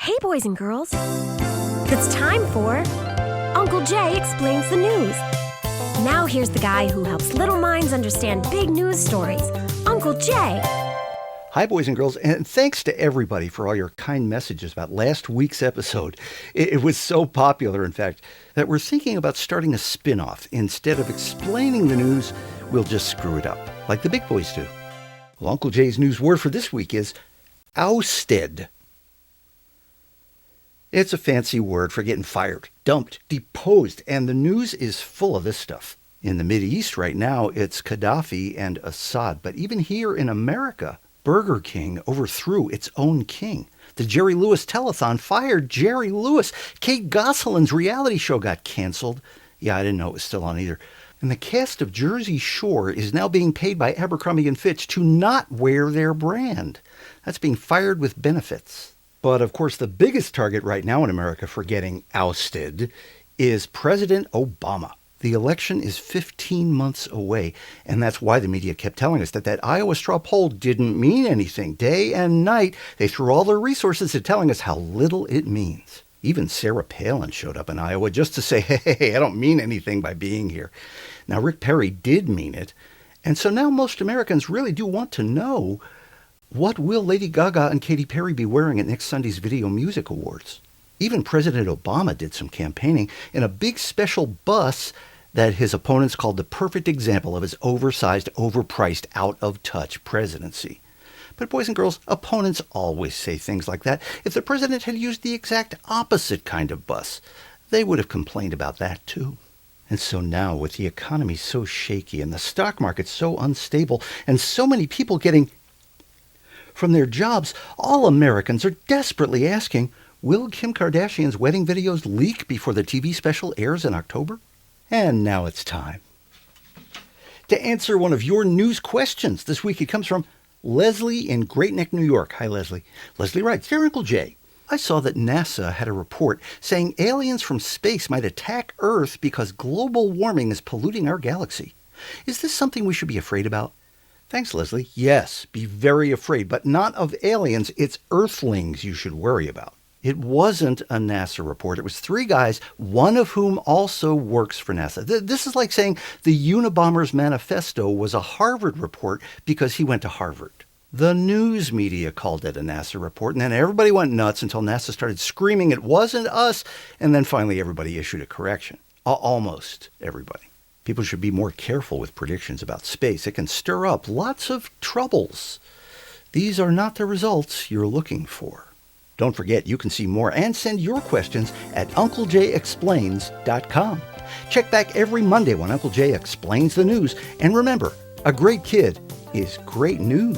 Hey, boys and girls. It's time for Uncle Jay Explains the News. Now here's the guy who helps little minds understand big news stories, Uncle Jay. Hi, boys and girls, and thanks to everybody for all your kind messages about last week's episode. It was so popular, in fact, that we're thinking about starting a spin-off. Instead of explaining the news, we'll just screw it up, like the big boys do. Well, Uncle Jay's news word for this week is ousted. It's a fancy word for getting fired, dumped, deposed, and the news is full of this stuff. In the Mideast right now, it's Gaddafi and Assad, but even here in America, Burger King overthrew its own king. The Jerry Lewis telethon fired Jerry Lewis. Kate Gosselin's reality show got canceled. Yeah, I didn't know it was still on either. And the cast of Jersey Shore is now being paid by Abercrombie & Fitch to not wear their brand. That's being fired with benefits. But of course, the biggest target right now in America for getting ousted is President Obama. The election is 15 months away, and that's why the media kept telling us that Iowa straw poll didn't mean anything. Day and night, they threw all their resources at telling us how little it means. Even Sarah Palin showed up in Iowa just to say, hey, I don't mean anything by being here. Now, Rick Perry did mean it, and so now most Americans really do want to know, what will Lady Gaga and Katy Perry be wearing at next Sunday's Video Music Awards? Even President Obama did some campaigning in a big special bus that his opponents called the perfect example of his oversized, overpriced, out-of-touch presidency. But boys and girls, opponents always say things like that. If the president had used the exact opposite kind of bus, they would have complained about that too. And so now, with the economy so shaky and the stock market so unstable and so many people getting from their jobs, all Americans are desperately asking, will Kim Kardashian's wedding videos leak before the TV special airs in October? And now it's time to answer one of your news questions. This week it comes from Leslie in Great Neck, New York. Hi, Leslie. Leslie writes, Dear Uncle Jay, I saw that NASA had a report saying aliens from space might attack Earth because global warming is polluting our galaxy. Is this something we should be afraid about? Thanks, Leslie. Yes, be very afraid, but not of aliens. It's Earthlings you should worry about. It wasn't a NASA report. It was three guys, one of whom also works for NASA. This is like saying the Unabomber's manifesto was a Harvard report because he went to Harvard. The news media called it a NASA report, and then everybody went nuts until NASA started screaming it wasn't us, and then finally everybody issued a correction. Almost everybody. People should be more careful with predictions about space. It can stir up lots of troubles. These are not the results you're looking for. Don't forget, you can see more and send your questions at UncleJayExplains.com. Check back every Monday when Uncle Jay explains the news. And remember, a great kid is great news.